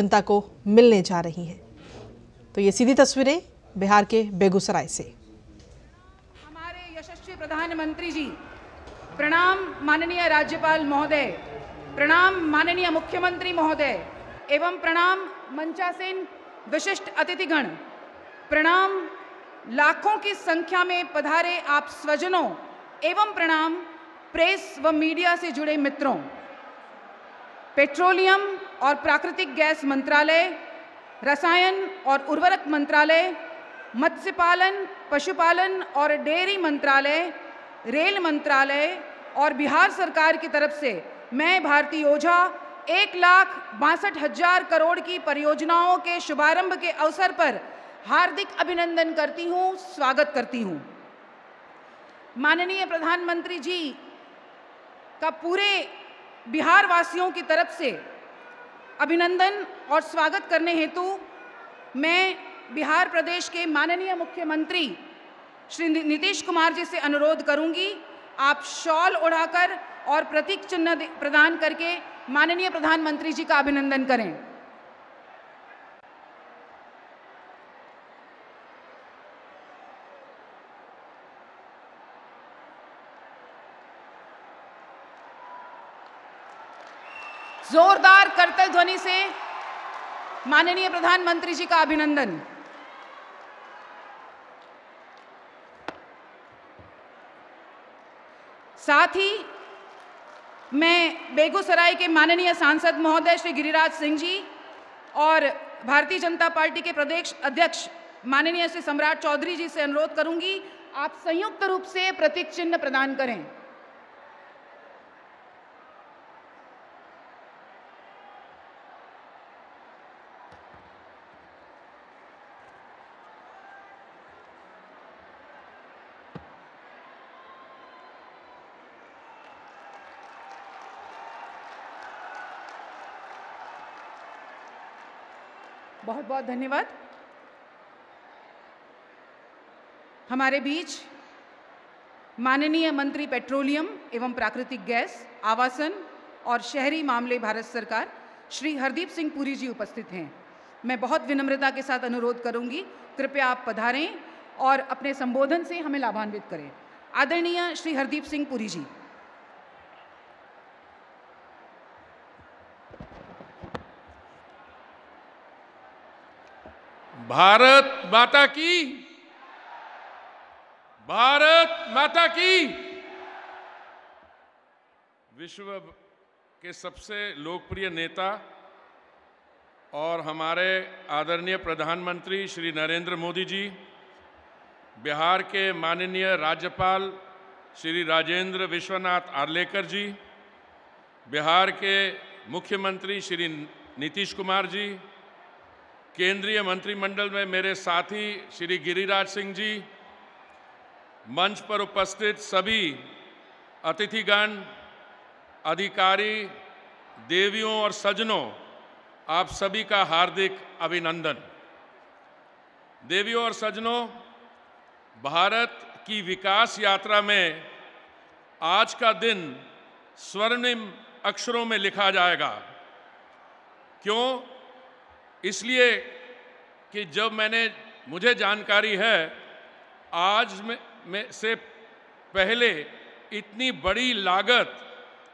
जनता को मिलने जा रही हैं। तो ये सीधी तस्वीरें बिहार के बेगूसराय से। हमारे यशस्वी प्रधानमंत्री जी, प्रणाम माननीय राज्यपाल महोदय, प्रणाम माननीय मुख्यमंत्री महोदय एवं प्रणाम मंचासीन विशिष्ट अतिथिगण, प्रणाम लाखों की संख्या में पधारे आप स्वजनों एवं प्रणाम प्रेस व मीडिया से जुड़े मित्रों। पेट्रोलियम और प्राकृतिक गैस मंत्रालय, रसायन और उर्वरक मंत्रालय, मत्स्य पालन, पशुपालन और डेयरी मंत्रालय, रेल मंत्रालय और बिहार सरकार की तरफ से मैं भारती ओझा 1,62,000 करोड़ की परियोजनाओं के शुभारंभ के अवसर पर हार्दिक अभिनंदन करती हूं, स्वागत करती हूं। माननीय प्रधानमंत्री जी का पूरे बिहार वासियों की तरफ से अभिनंदन और स्वागत करने हेतु मैं बिहार प्रदेश के माननीय मुख्यमंत्री श्री नीतीश कुमार जी से अनुरोध करूंगी, आप शॉल ओढ़ाकर और प्रतीक चिन्ह प्रदान करके माननीय प्रधानमंत्री जी का अभिनंदन करें। जोरदार करतल ध्वनि से माननीय प्रधानमंत्री जी का अभिनंदन। साथ ही मैं बेगूसराय के माननीय सांसद महोदय श्री गिरिराज सिंह जी और भारतीय जनता पार्टी के प्रदेश अध्यक्ष माननीय श्री सम्राट चौधरी जी से अनुरोध करूंगी, आप संयुक्त रूप से प्रतीक चिन्ह प्रदान करें। बहुत बहुत धन्यवाद। हमारे बीच माननीय मंत्री पेट्रोलियम एवं प्राकृतिक गैस, आवासन और शहरी मामले भारत सरकार श्री हरदीप सिंह पुरी जी उपस्थित हैं। मैं बहुत विनम्रता के साथ अनुरोध करूंगी, कृपया आप पधारें और अपने संबोधन से हमें लाभान्वित करें। आदरणीय श्री हरदीप सिंह पुरी जी। भारत माता की, भारत माता की। विश्व के सबसे लोकप्रिय नेता और हमारे आदरणीय प्रधानमंत्री श्री नरेंद्र मोदी जी, बिहार के माननीय राज्यपाल श्री राजेंद्र विश्वनाथ आर्लेकर जी, बिहार के मुख्यमंत्री श्री नीतीश कुमार जी, केंद्रीय मंत्रिमंडल में मेरे साथी श्री गिरिराज सिंह जी, मंच पर उपस्थित सभी अतिथिगण, अधिकारी, देवियों और सज्जनों, आप सभी का हार्दिक अभिनंदन। देवियों और सज्जनों, भारत की विकास यात्रा में आज का दिन स्वर्णिम अक्षरों में लिखा जाएगा। क्यों? इसलिए कि जब मुझे जानकारी है, आज में से पहले इतनी बड़ी लागत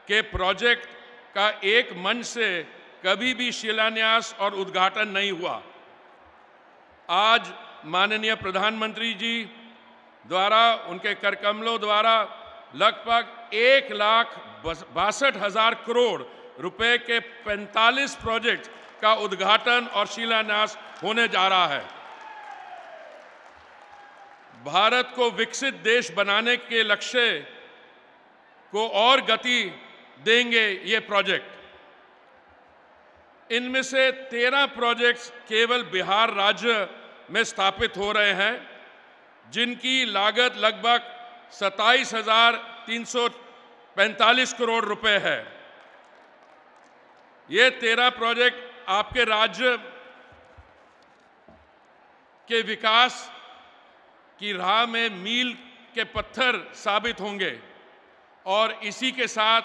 के प्रोजेक्ट का एक मंच से कभी भी शिलान्यास और उद्घाटन नहीं हुआ। आज माननीय प्रधानमंत्री जी द्वारा, उनके करकमलों द्वारा लगभग 1,62,000 करोड़ रुपए के 45 प्रोजेक्ट का उद्घाटन और शिलान्यास होने जा रहा है। भारत को विकसित देश बनाने के लक्ष्य को और गति देंगे ये प्रोजेक्ट। इनमें से 13 प्रोजेक्ट्स केवल बिहार राज्य में स्थापित हो रहे हैं, जिनकी लागत लगभग 27,345 करोड़ रुपए है। ये 13 प्रोजेक्ट आपके राज्य के विकास की राह में मील के पत्थर साबित होंगे। और इसी के साथ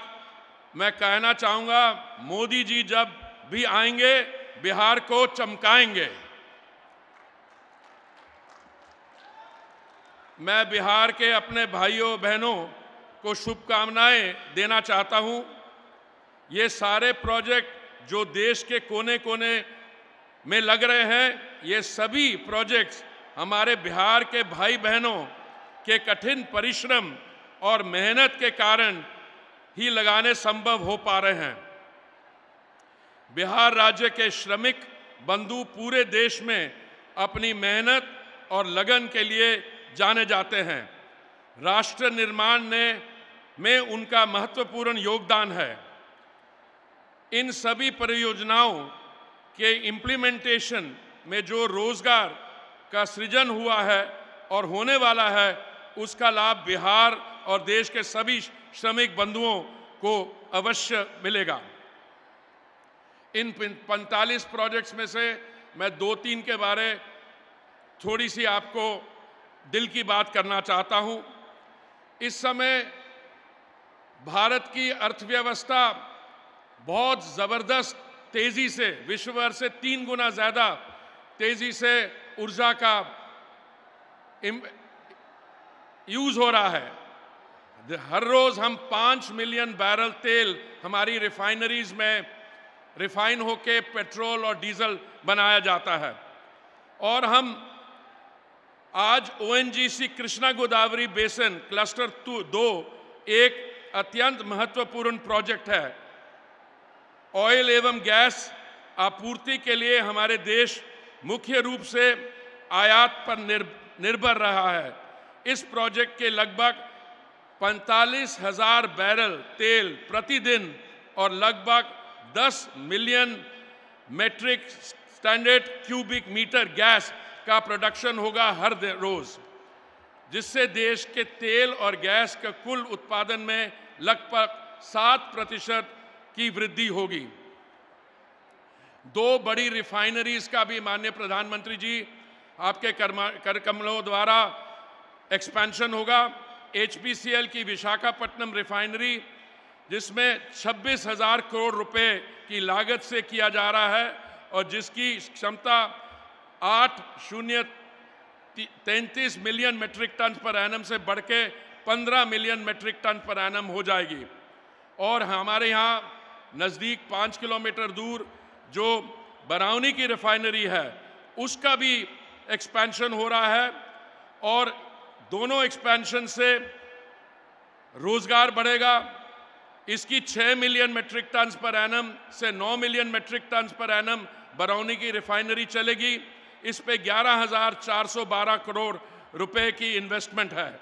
मैं कहना चाहूँगा, मोदी जी जब भी आएंगे बिहार को चमकाएंगे। मैं बिहार के अपने भाइयों बहनों को शुभकामनाएं देना चाहता हूं। ये सारे प्रोजेक्ट जो देश के कोने कोने में लग रहे हैं, ये सभी प्रोजेक्ट्स हमारे बिहार के भाई बहनों के कठिन परिश्रम और मेहनत के कारण ही लगाने संभव हो पा रहे हैं। बिहार राज्य के श्रमिक बंधु पूरे देश में अपनी मेहनत और लगन के लिए जाने जाते हैं। राष्ट्र निर्माण में उनका महत्वपूर्ण योगदान है। इन सभी परियोजनाओं के इम्प्लीमेंटेशन में जो रोजगार का सृजन हुआ है और होने वाला है, उसका लाभ बिहार और देश के सभी श्रमिक बंधुओं को अवश्य मिलेगा। इन 45 प्रोजेक्ट्स में से मैं 2-3 के बारे थोड़ी सी आपको दिल की बात करना चाहता हूं। इस समय भारत की अर्थव्यवस्था बहुत ज़बरदस्त तेज़ी से, विश्व भर से 3 गुना ज़्यादा तेज़ी से ऊर्जा का यूज़ हो रहा है। हर रोज़ हम 5 मिलियन बैरल तेल हमारी रिफाइनरीज में रिफाइन होके पेट्रोल और डीजल बनाया जाता है। और हम आज ONGC Krishna Godavari basin cluster 2 एक अत्यंत महत्वपूर्ण प्रोजेक्ट है। ऑयल एवं गैस आपूर्ति के लिए हमारे देश मुख्य रूप से आयात पर निर्भर रहा है। इस प्रोजेक्ट के लगभग 45,000 बैरल तेल प्रतिदिन और लगभग 10 million metric standard cubic metre gas का प्रोडक्शन होगा हर रोज, जिससे देश के तेल और गैस के कुल उत्पादन में लगभग 7% की वृद्धि होगी। 2 बड़ी रिफाइनरीज का भी माननीय प्रधानमंत्री जी आपके कर कमलों द्वारा एक्सपेंशन होगा। HPCL की विशाखापट्टनम रिफाइनरी, जिसमें 26,000 करोड़ रुपए की लागत से किया जा रहा है और जिसकी क्षमता 8,033 million metric tonne per annum से बढ़ के 15 million metric tonne per annum हो जाएगी। और हमारे यहाँ नज़दीक 5 किलोमीटर दूर जो बरौनी की रिफाइनरी है, उसका भी एक्सपेंशन हो रहा है। और दोनों एक्सपेंशन से रोजगार बढ़ेगा। इसकी 6 million metric tonne per annum से 9 million metric tonne per annum Barauni की रिफाइनरी चलेगी। इस पे 11,412 करोड़ रुपए की इन्वेस्टमेंट है।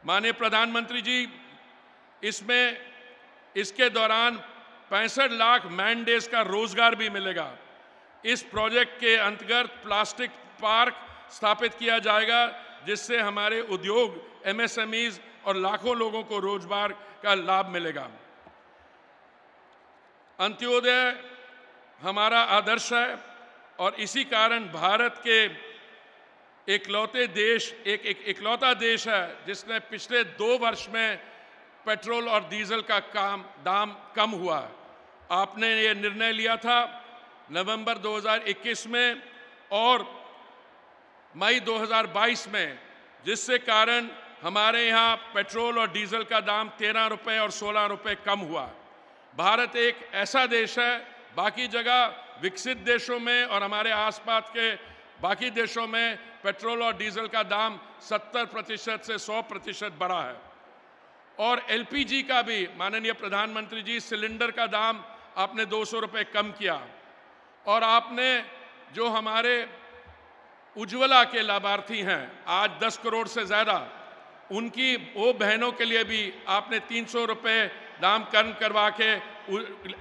माननीय प्रधानमंत्री जी, इसके दौरान 65 लाख मैन डेज का रोजगार भी मिलेगा। इस प्रोजेक्ट के अंतर्गत प्लास्टिक पार्क स्थापित किया जाएगा, जिससे हमारे उद्योग, MSMEs और लाखों लोगों को रोजगार का लाभ मिलेगा। अंत्योदय हमारा आदर्श है और इसी कारण भारत के इकलौता देश है जिसने पिछले 2 वर्ष में पेट्रोल और डीजल का दाम कम हुआ। आपने ये निर्णय लिया था नवंबर 2021 में और मई 2022 में, जिससे कारण हमारे यहाँ पेट्रोल और डीजल का दाम 13 रुपये और 16 रुपये कम हुआ। भारत एक ऐसा देश है, बाकी जगह विकसित देशों में और हमारे आसपास के बाकी देशों में पेट्रोल और डीजल का दाम 70% से 100% बढ़ा है। और LPG का भी माननीय प्रधानमंत्री जी, सिलेंडर का दाम आपने 200 रुपये कम किया। और आपने जो हमारे उज्ज्वला के लाभार्थी हैं, आज 10 करोड़ से ज़्यादा, उनकी वो बहनों के लिए भी आपने 300 रुपये दाम कम करवा के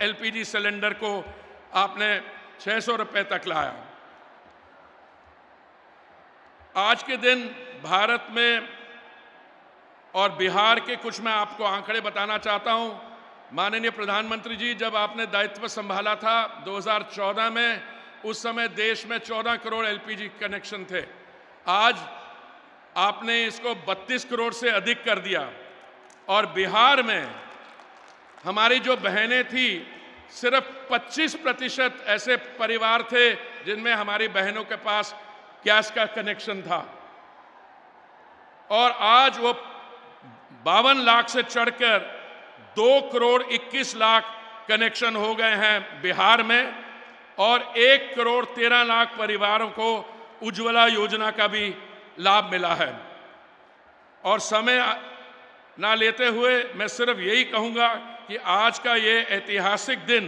LPG सिलेंडर को आपने 600 रुपये तक लाया। आज के दिन भारत में और बिहार के कुछ मैं आपको आंकड़े बताना चाहता हूं। माननीय प्रधानमंत्री जी, जब आपने दायित्व संभाला था 2014 में, उस समय देश में 14 करोड़ LPG कनेक्शन थे। आज आपने इसको 32 करोड़ से अधिक कर दिया। और बिहार में हमारी जो बहनें थी, सिर्फ 25% ऐसे परिवार थे जिनमें हमारी बहनों के पास गैस का कनेक्शन था, और आज वो 52 लाख से चढ़कर 2 करोड़ 21 लाख कनेक्शन हो गए हैं बिहार में, और 1 करोड़ 13 लाख परिवारों को उज्ज्वला योजना का भी लाभ मिला है। और समय ना लेते हुए मैं सिर्फ यही कहूंगा कि आज का ये ऐतिहासिक दिन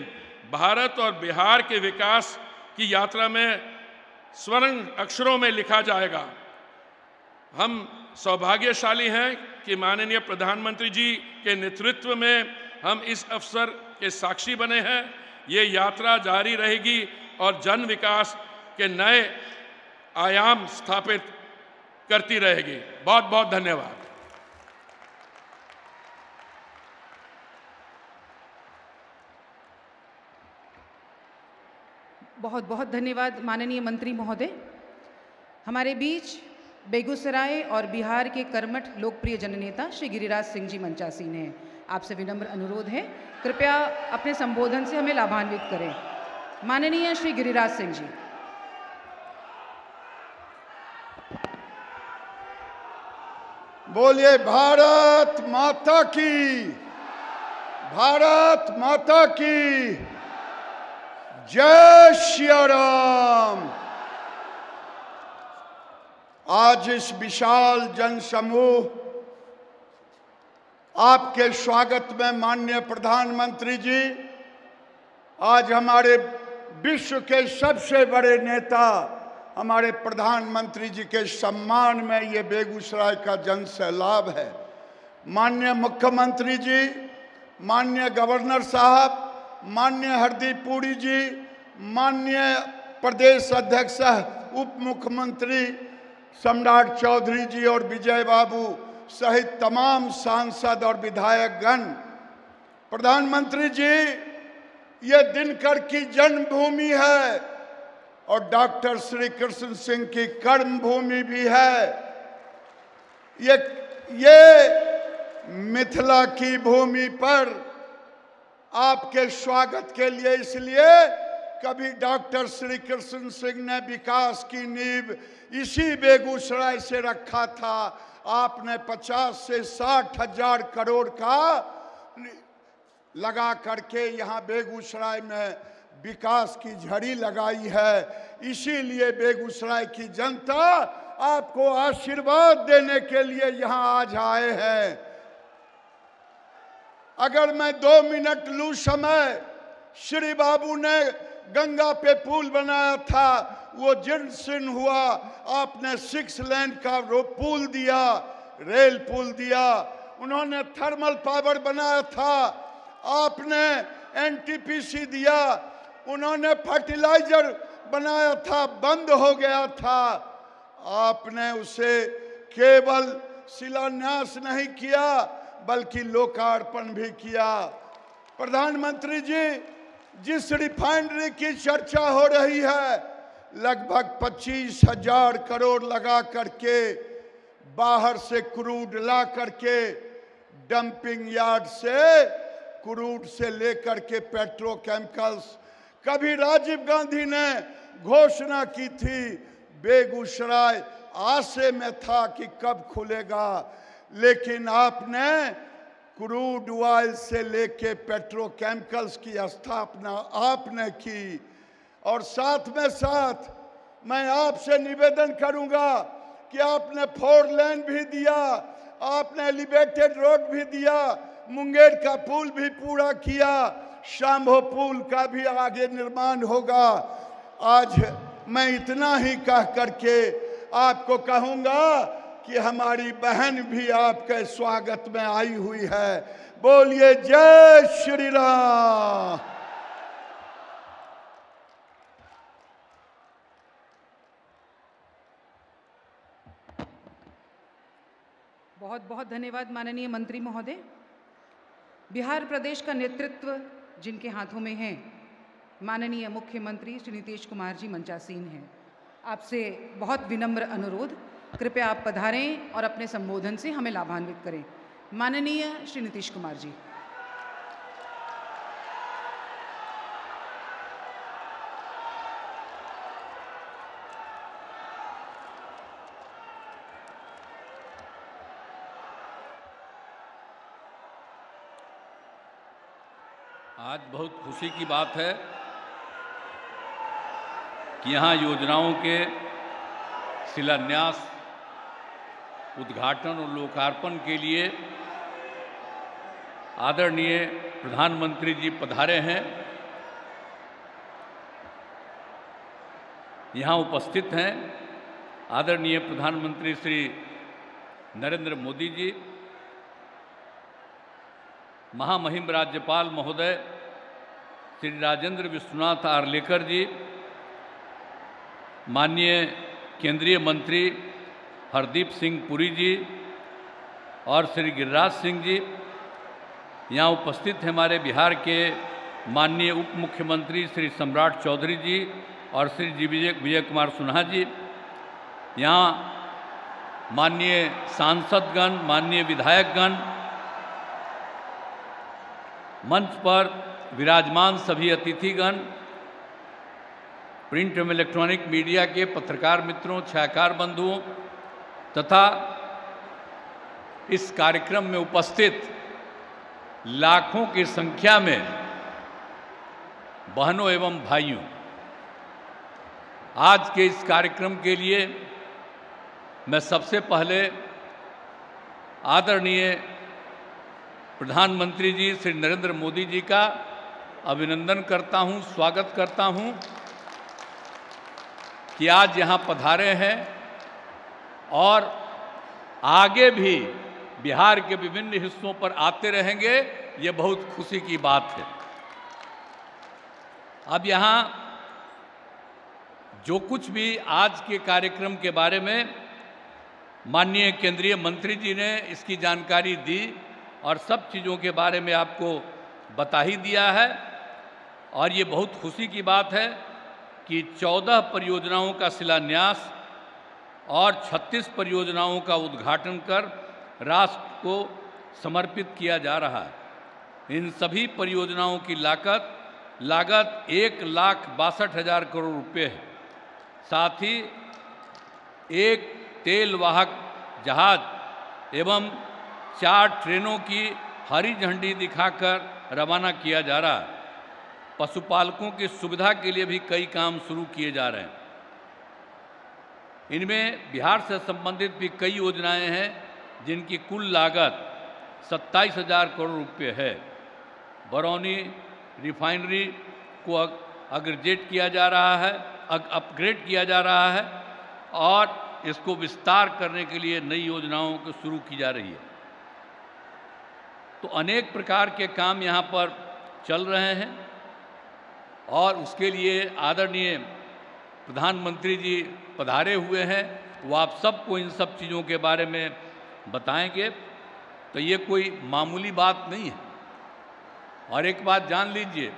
भारत और बिहार के विकास की यात्रा में स्वर्ण अक्षरों में लिखा जाएगा। हम सौभाग्यशाली हैं कि माननीय प्रधानमंत्री जी के नेतृत्व में हम इस अवसर के साक्षी बने हैं। ये यात्रा जारी रहेगी और जन विकास के नए आयाम स्थापित करती रहेगी। बहुत बहुत धन्यवाद। बहुत बहुत धन्यवाद माननीय मंत्री महोदय। हमारे बीच बेगूसराय और बिहार के कर्मठ लोकप्रिय जननेता श्री गिरिराज सिंह जी मंचासीन हैं। आपसे विनम्र अनुरोध है, कृपया अपने संबोधन से हमें लाभान्वित करें। माननीय श्री गिरिराज सिंह जी। बोलिए भारत माता की, भारत माता की जय श्री राम। आज इस विशाल जनसमूह आपके स्वागत में माननीय प्रधानमंत्री जी, आज हमारे विश्व के सबसे बड़े नेता हमारे प्रधानमंत्री जी के सम्मान में ये बेगूसराय का जन सैलाब है। माननीय मुख्यमंत्री जी, माननीय गवर्नर साहब, माननीय हरदीप पुरी जी, माननीय प्रदेश अध्यक्ष उप मुख्यमंत्री सम्राट चौधरी जी और विजय बाबू सहित तमाम सांसद और विधायकगण, प्रधानमंत्री जी, ये दिनकर की जन्मभूमि है और डॉक्टर श्री कृष्ण सिंह की कर्मभूमि भी है। ये मिथिला की भूमि पर आपके स्वागत के लिए, इसलिए कभी डॉक्टर श्री कृष्ण सिंह ने विकास की नींव इसी बेगूसराय से रखा था। आपने 50 से 60 हजार करोड़ का लगा करके यहाँ बेगूसराय में विकास की झड़ी लगाई है। इसीलिए बेगूसराय की जनता आपको आशीर्वाद देने के लिए यहाँ आज आए हैं। अगर मैं 2 मिनट लूं समय, श्री बाबू ने गंगा पे पुल बनाया था, वो जीर्ण शीर्ण हुआ। आपने 6 लेन का पुल दिया, रेल पुल दिया। उन्होंने थर्मल पावर बनाया था, आपने एनटीपीसी दिया। उन्होंने फर्टिलाइजर बनाया था, बंद हो गया था, आपने उसे केवल शिलान्यास नहीं किया बल्कि लोकार्पण भी किया। प्रधानमंत्री जी, जिस रिफाइनरी की चर्चा हो रही है, लगभग 25,000 करोड़ लगा करके बाहर से क्रूड ला करके डंपिंग यार्ड से क्रूड से लेकर के पेट्रोकेमिकल्स, कभी राजीव गांधी ने घोषणा की थी, बेगूसराय आशे में था कि कब खुलेगा, लेकिन आपने क्रूड ऑयल से लेके पेट्रोकेमिकल्स की स्थापना आपने की। और साथ में साथ मैं आपसे निवेदन करूंगा कि आपने 4 लेन भी दिया, आपने एलिवेटेड रोड भी दिया, मुंगेर का पुल भी पूरा किया, शाम्भो पुल का भी आगे निर्माण होगा। आज मैं इतना ही कह करके आपको कहूंगा कि हमारी बहन भी आपके स्वागत में आई हुई है। बोलिए जय श्री राम। बहुत बहुत धन्यवाद माननीय मंत्री महोदय। बिहार प्रदेश का नेतृत्व जिनके हाथों में है, माननीय मुख्यमंत्री श्री नीतीश कुमार जी मंचासीन हैं। आपसे बहुत विनम्र अनुरोध, कृपया आप पधारें और अपने संबोधन से हमें लाभान्वित करें। माननीय श्री नीतीश कुमार जी। आज बहुत खुशी की बात है कि यहाँ योजनाओं के शिलान्यास, उद्घाटन और लोकार्पण के लिए आदरणीय प्रधानमंत्री जी पधारे हैं। यहाँ उपस्थित हैं आदरणीय प्रधानमंत्री श्री नरेंद्र मोदी जी, महामहिम राज्यपाल महोदय श्री राजेंद्र विश्वनाथ आर्लेकर जी, माननीय केंद्रीय मंत्री हरदीप सिंह पुरी जी और श्री गिरिराज सिंह जी। यहाँ उपस्थित हैं हमारे बिहार के माननीय उप मुख्यमंत्री श्री सम्राट चौधरी जी और श्री जी विजय कुमार सिन्हा जी। यहाँ माननीय सांसदगण, माननीय विधायकगण, मंच पर विराजमान सभी अतिथिगण, प्रिंट एवं इलेक्ट्रॉनिक मीडिया के पत्रकार मित्रों, छायाकार बंधुओं तथा इस कार्यक्रम में उपस्थित लाखों की संख्या में बहनों एवं भाइयों, आज के इस कार्यक्रम के लिए मैं सबसे पहले आदरणीय प्रधानमंत्री जी श्री नरेंद्र मोदी जी का अभिनंदन करता हूं, स्वागत करता हूं कि आज यहां पधारे हैं और आगे भी बिहार के विभिन्न हिस्सों पर आते रहेंगे। ये बहुत खुशी की बात है। अब यहाँ जो कुछ भी आज के कार्यक्रम के बारे में माननीय केंद्रीय मंत्री जी ने इसकी जानकारी दी और सब चीज़ों के बारे में आपको बता ही दिया है। और ये बहुत खुशी की बात है कि 14 परियोजनाओं का शिलान्यास और 36 परियोजनाओं का उद्घाटन कर राष्ट्र को समर्पित किया जा रहा है। इन सभी परियोजनाओं की लागत 1,62,000 करोड़ रुपये है। साथ ही एक तेल वाहक जहाज एवं 4 ट्रेनों की हरी झंडी दिखाकर रवाना किया जा रहा है। पशुपालकों की सुविधा के लिए भी कई काम शुरू किए जा रहे हैं। इनमें बिहार से संबंधित भी कई योजनाएं हैं जिनकी कुल लागत 27,000 करोड़ रुपये है। बरौनी रिफाइनरी को अपग्रेड किया जा रहा है और इसको विस्तार करने के लिए नई योजनाओं को शुरू की जा रही है। तो अनेक प्रकार के काम यहाँ पर चल रहे हैं और उसके लिए आदरणीय प्रधानमंत्री जी पधारे हुए हैं। वो आप सबको इन सब चीज़ों के बारे में बताएंगे। तो ये कोई मामूली बात नहीं है। और एक बात जान लीजिए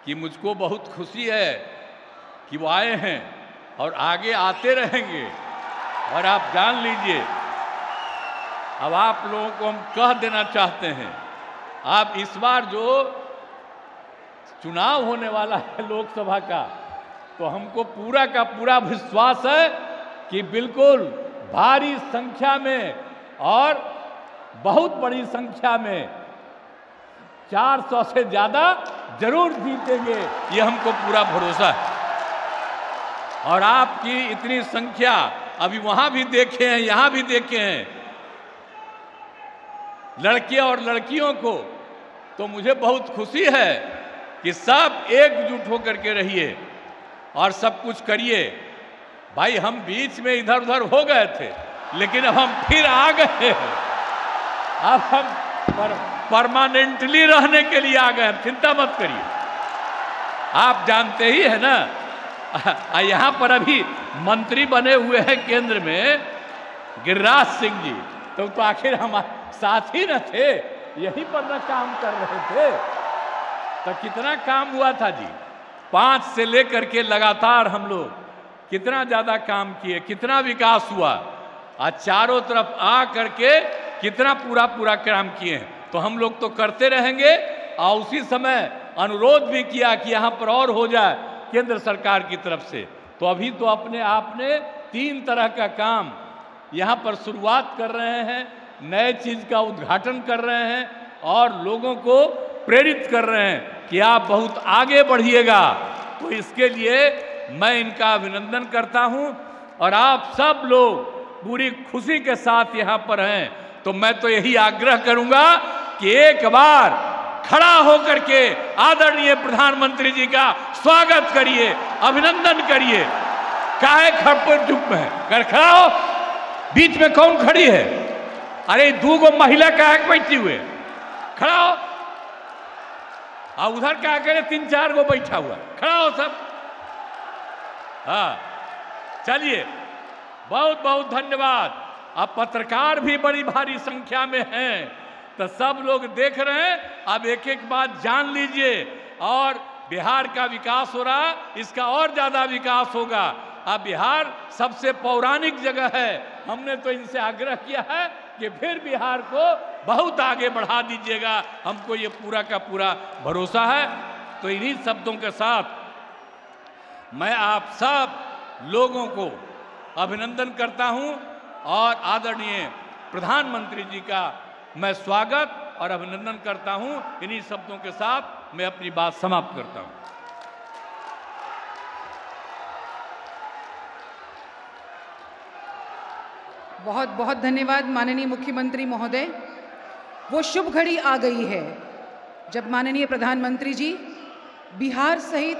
कि मुझको बहुत खुशी है कि वो आए हैं और आगे आते रहेंगे। और आप जान लीजिए, अब आप लोगों को हम कह देना चाहते हैं, आप इस बार जो चुनाव होने वाला है लोकसभा का, तो हमको पूरा का पूरा विश्वास है कि बिल्कुल भारी संख्या में और बहुत बड़ी संख्या में 400 से ज़्यादा जरूर जीतेंगे। ये हमको पूरा भरोसा है। और आपकी इतनी संख्या अभी वहां भी देखे हैं, यहां भी देखे हैं, लड़के और लड़कियों को। तो मुझे बहुत खुशी है कि सब एकजुट होकर के रहिए और सब कुछ करिए। भाई हम बीच में इधर उधर हो गए थे, लेकिन अब हम फिर आ गए हैं। अब हम परमानेंटली रहने के लिए आ गए हैं। चिंता मत करिए। आप जानते ही है ना, यहाँ पर अभी मंत्री बने हुए हैं केंद्र में गिरिराज सिंह जी। तो आखिर हमारे साथ ही न थे, यहीं पर न काम कर रहे थे। तो कितना काम हुआ था जी, 5 से लेकर के लगातार हम लोग कितना ज़्यादा काम किए, कितना विकास हुआ। आज चारों तरफ आ करके कितना पूरा काम किए हैं। तो हम लोग तो करते रहेंगे। और उसी समय अनुरोध भी किया कि यहाँ पर और हो जाए केंद्र सरकार की तरफ से। तो अभी तो अपने आपने 3 तरह का काम यहाँ पर शुरुआत कर रहे हैं, नए चीज़ का उद्घाटन कर रहे हैं और लोगों को प्रेरित कर रहे हैं कि आप बहुत आगे बढ़िएगा। तो इसके लिए मैं इनका अभिनंदन करता हूं और आप सब लोग पूरी खुशी के साथ यहां पर हैं, तो मैं तो यही आग्रह करूंगा कि एक बार खड़ा होकर के आदरणीय प्रधानमंत्री जी का स्वागत करिए, अभिनंदन करिए। काहे खड़े चुप में कर खड़ा हो, बीच में कौन खड़ी है? अरे दो गो महिला काहे बैठी हुए, खड़ा हो। उधर क्या करे, 3-4 गो बैठा हुआ, खड़ा हो सब। हाँ चलिए, बहुत बहुत धन्यवाद। अब पत्रकार भी बड़ी भारी संख्या में हैं, तो सब लोग देख रहे हैं। अब एक एक बात जान लीजिए, और बिहार का विकास हो रहा, इसका और ज्यादा विकास होगा। अब बिहार सबसे पौराणिक जगह है, हमने तो इनसे आग्रह किया है कि फिर बिहार को बहुत आगे बढ़ा दीजिएगा, हमको ये पूरा का पूरा भरोसा है। तो इन्हीं शब्दों के साथ मैं आप सब लोगों को अभिनंदन करता हूं और आदरणीय प्रधानमंत्री जी का मैं स्वागत और अभिनंदन करता हूं। इन्हीं शब्दों के साथ मैं अपनी बात समाप्त करता हूं। बहुत बहुत धन्यवाद माननीय मुख्यमंत्री महोदय। वो शुभ घड़ी आ गई है जब माननीय प्रधानमंत्री जी बिहार सहित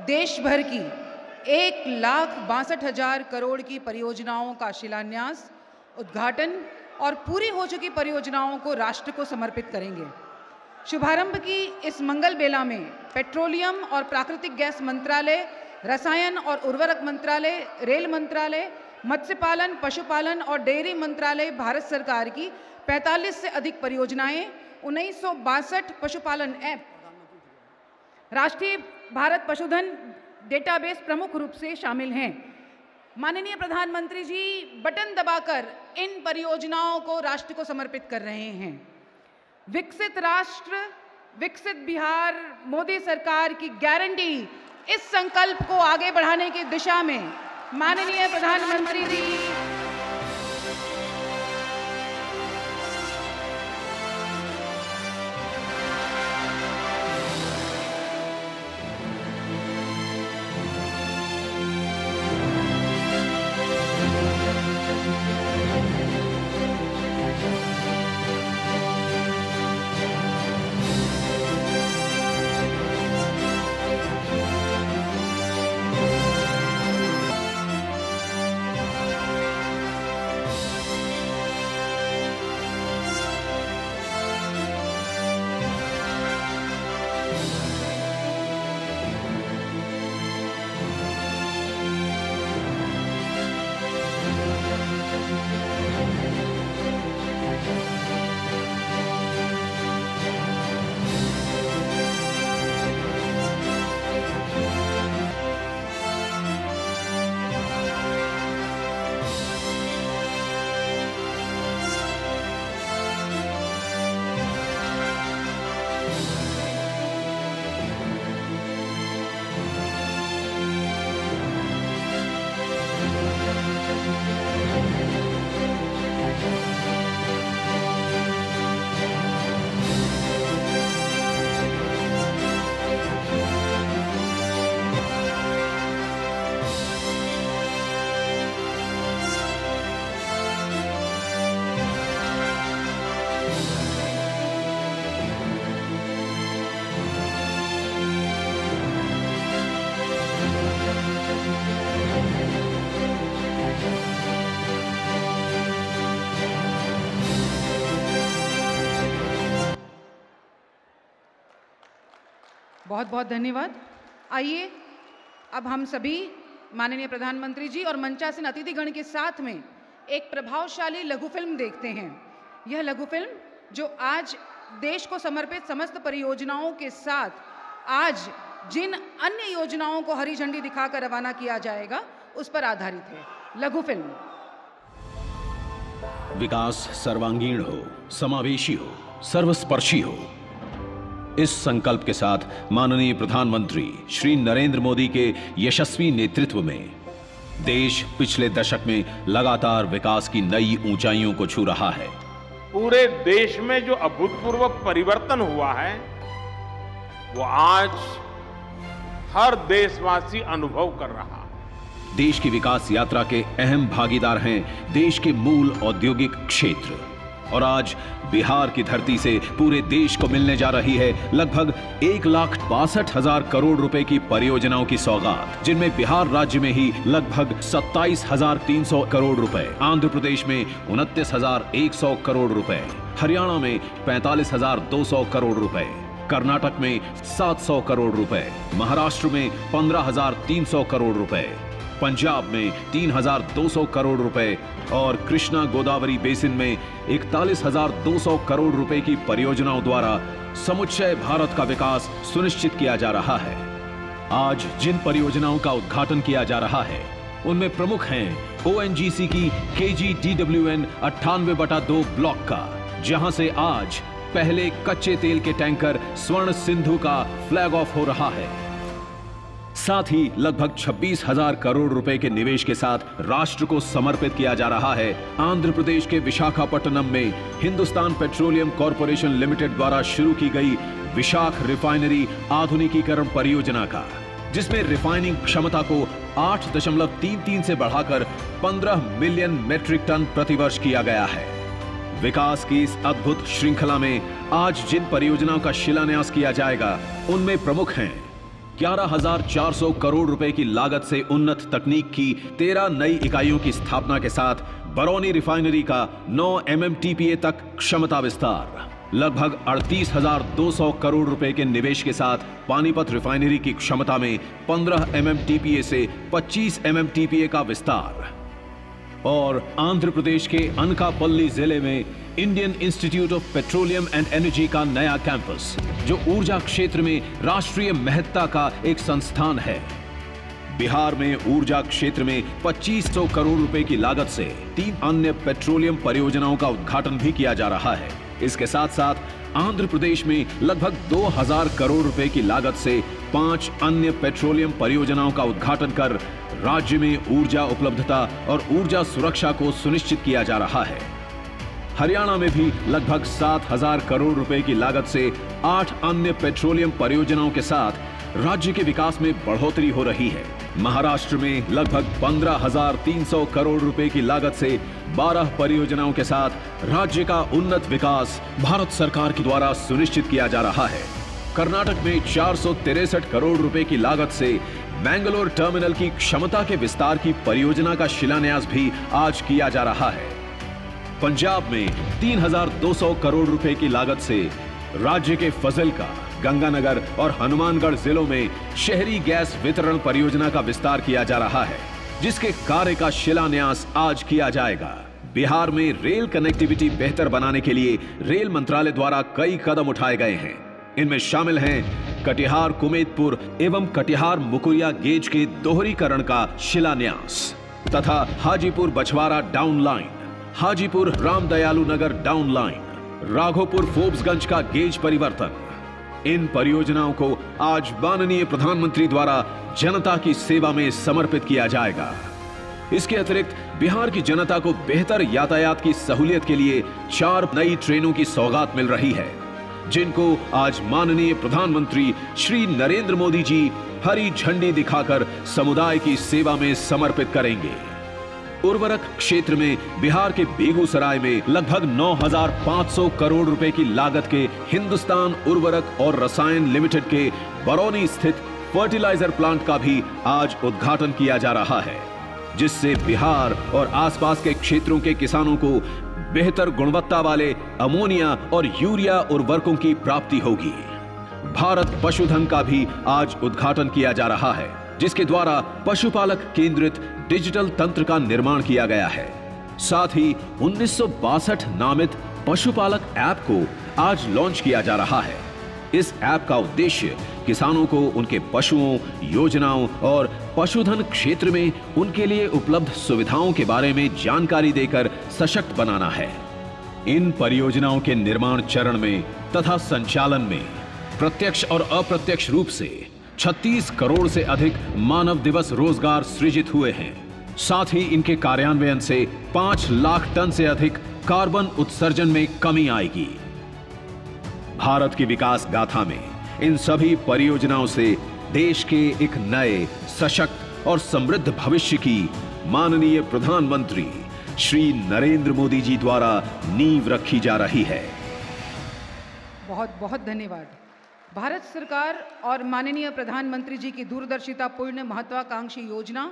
देश भर की 1,62,000 करोड़ की परियोजनाओं का शिलान्यास, उद्घाटन और पूरी हो चुकी परियोजनाओं को राष्ट्र को समर्पित करेंगे। शुभारंभ की इस मंगल बेला में पेट्रोलियम और प्राकृतिक गैस मंत्रालय, रसायन और उर्वरक मंत्रालय, रेल मंत्रालय, मत्स्य पालन, पशुपालन और डेयरी मंत्रालय, भारत सरकार की 45 से अधिक परियोजनाएं, 1962 पशुपालन ऐप, राष्ट्रीय भारत पशुधन डेटाबेस प्रमुख रूप से शामिल हैं। माननीय प्रधानमंत्री जी बटन दबाकर इन परियोजनाओं को राष्ट्र को समर्पित कर रहे हैं। विकसित राष्ट्र, विकसित बिहार, मोदी सरकार की गारंटी, इस संकल्प को आगे बढ़ाने की दिशा में माननीय प्रधानमंत्री जी बहुत बहुत धन्यवाद। आइए अब हम सभी माननीय प्रधानमंत्री जी और मंचासीन अतिथिगण के साथ में एक प्रभावशाली लघु फिल्म देखते हैं। यह लघु फिल्म जो आज देश को समर्पित समस्त परियोजनाओं के साथ आज जिन अन्य योजनाओं को हरी झंडी दिखाकर रवाना किया जाएगा उस पर आधारित है। लघु फिल्म। विकास सर्वांगीण हो, समावेशी हो, सर्वस्पर्शी हो, इस संकल्प के साथ माननीय प्रधानमंत्री श्री नरेंद्र मोदी के यशस्वी नेतृत्व में देश पिछले दशक में लगातार विकास की नई ऊंचाइयों को छू रहा है। पूरे देश में जो अभूतपूर्व परिवर्तन हुआ है वो आज हर देशवासी अनुभव कर रहा है। देश की विकास यात्रा के अहम भागीदार हैं देश के मूल औद्योगिक क्षेत्र, और आज बिहार की धरती से पूरे देश को मिलने जा रही है लगभग 1,62,000 करोड़ रुपए की परियोजनाओं की सौगात, जिनमें बिहार राज्य में ही लगभग 27,300 करोड़ रुपए, आंध्र प्रदेश में 29,100 करोड़ रुपए, हरियाणा में 45,200 करोड़ रुपए, कर्नाटक में 700 करोड़ रुपए, महाराष्ट्र में 15,300 करोड़ रुपए, पंजाब में 3,200 करोड़ रुपए और कृष्णा गोदावरी बेसिन में 41,200 करोड़ रुपए की परियोजनाओं द्वारा समुच्चय भारत का विकास सुनिश्चित किया जा रहा है। आज जिन परियोजनाओं का उद्घाटन किया जा रहा है उनमें प्रमुख हैं ONGC की KGDWN 98/2 ब्लॉक का, जहां से आज पहले कच्चे तेल के टैंकर स्वर्ण सिंधु का फ्लैग ऑफ हो रहा है। साथ ही लगभग 26,000 करोड़ रुपए के निवेश के साथ राष्ट्र को समर्पित किया जा रहा है आंध्र प्रदेश के विशाखापट्टनम में हिंदुस्तान पेट्रोलियम कॉर्पोरेशन लिमिटेड द्वारा शुरू की गई विशाख रिफाइनरी आधुनिकीकरण परियोजना का, जिसमें रिफाइनिंग क्षमता को 8.33 से बढ़ाकर 15 मिलियन मेट्रिक टन प्रतिवर्ष किया गया है। विकास की इस अद्भुत श्रृंखला में आज जिन परियोजनाओं का शिलान्यास किया जाएगा उनमें प्रमुख हैं 11,400 करोड़ रुपए की लागत से उन्नत तकनीक की 13 नई इकाइयों की स्थापना के साथ बरौनी रिफाइनरी का 9 MMTPA तक क्षमता विस्तार, लगभग 38,200 करोड़ रुपए के निवेश के साथ पानीपत रिफाइनरी की क्षमता में 15 MMTPA से 25 MMTPA का विस्तार, और आंध्र प्रदेश के अनकापल्ली जिले में Indian institute of petroleum and energy का नया कैंपस, जो ऊर्जा क्षेत्र में राष्ट्रीय महत्ता का एक संस्थान है। बिहार में ऊर्जा क्षेत्र में 2,500 करोड़ रुपए की लागत से 3 अन्य पेट्रोलियम परियोजनाओं का उद्घाटन भी किया जा रहा है। इसके साथ साथ आंध्र प्रदेश में लगभग 2,000 करोड़ रुपए की लागत से 5 अन्य पेट्रोलियम परियोजनाओं का उद्घाटन कर राज्य में ऊर्जा उपलब्धता और ऊर्जा सुरक्षा को सुनिश्चित किया जा रहा है। हरियाणा में भी लगभग 7,000 करोड़ रुपए की लागत से 8 अन्य पेट्रोलियम परियोजनाओं के साथ राज्य के विकास में बढ़ोतरी हो रही है। महाराष्ट्र में लगभग 15,300 करोड़ रुपए की लागत से 12 परियोजनाओं के साथ राज्य का उन्नत विकास भारत सरकार के द्वारा सुनिश्चित किया जा रहा है। कर्नाटक में 463 करोड़ रुपए की लागत से मैंगलोर टर्मिनल की क्षमता के विस्तार की परियोजना का शिलान्यास भी आज किया जा रहा है। पंजाब में 3,200 करोड़ रुपए की लागत से राज्य के फजलका, गंगानगर और हनुमानगढ़ जिलों में शहरी गैस वितरण परियोजना का विस्तार किया जा रहा है, जिसके कार्य का शिलान्यास आज किया जाएगा। बिहार में रेल कनेक्टिविटी बेहतर बनाने के लिए रेल मंत्रालय द्वारा कई कदम उठाए गए हैं। इनमें शामिल हैं कटिहार कुमेदपुर एवं कटिहार मुकुरिया गेज के दोहरीकरण का शिलान्यास तथा हाजीपुर बछवाड़ा डाउन लाइन, हाजीपुर रामदयालु नगर डाउन लाइन, राघोपुर फोर्ब्सगंज का गेज परिवर्तन। इन परियोजनाओं को आज माननीय प्रधानमंत्री द्वारा जनता की सेवा में समर्पित किया जाएगा। इसके अतिरिक्त बिहार की जनता को बेहतर यातायात की सहूलियत के लिए 4 नई ट्रेनों की सौगात मिल रही है, जिनको आज माननीय प्रधानमंत्री श्री नरेंद्र मोदी जी हरी झंडी दिखाकर समुदाय की सेवा में समर्पित करेंगे। उर्वरक क्षेत्र में बिहार के बेगूसराय में लगभग 9,500 करोड़ रुपए की लागत के हिंदुस्तान उर्वरक और रसायन लिमिटेड के बरौनी स्थित फर्टिलाइजर प्लांट का भी आज उद्घाटन किया जा रहा है, जिससे बिहार और आसपास के क्षेत्रों के किसानों को बेहतर गुणवत्ता वाले अमोनिया और यूरिया उर्वरकों की प्राप्ति होगी। भारत पशुधन का भी आज उद्घाटन किया जा रहा है, जिसके द्वारा पशुपालक केंद्रित डिजिटल तंत्र का निर्माण किया गया है। साथ ही 1962 नामित पशुपालक ऐप को आज लॉन्च किया जा रहा है। इस ऐप का उद्देश्य किसानों को उनके पशुओं, योजनाओं और पशुधन क्षेत्र में उनके लिए उपलब्ध सुविधाओं के बारे में जानकारी देकर सशक्त बनाना है। इन परियोजनाओं के निर्माण चरण में तथा संचालन में प्रत्यक्ष और अप्रत्यक्ष रूप से 36 करोड़ से अधिक मानव दिवस रोजगार सृजित हुए हैं। साथ ही इनके कार्यान्वयन से 5 लाख टन से अधिक कार्बन उत्सर्जन में कमी आएगी। भारत की विकास गाथा में इन सभी परियोजनाओं से देश के एक नए, सशक्त और समृद्ध भविष्य की माननीय प्रधानमंत्री श्री नरेंद्र मोदी जी द्वारा नींव रखी जा रही है। बहुत बहुत धन्यवाद। भारत सरकार और माननीय प्रधानमंत्री जी की दूरदर्शितापूर्ण महत्वाकांक्षी योजना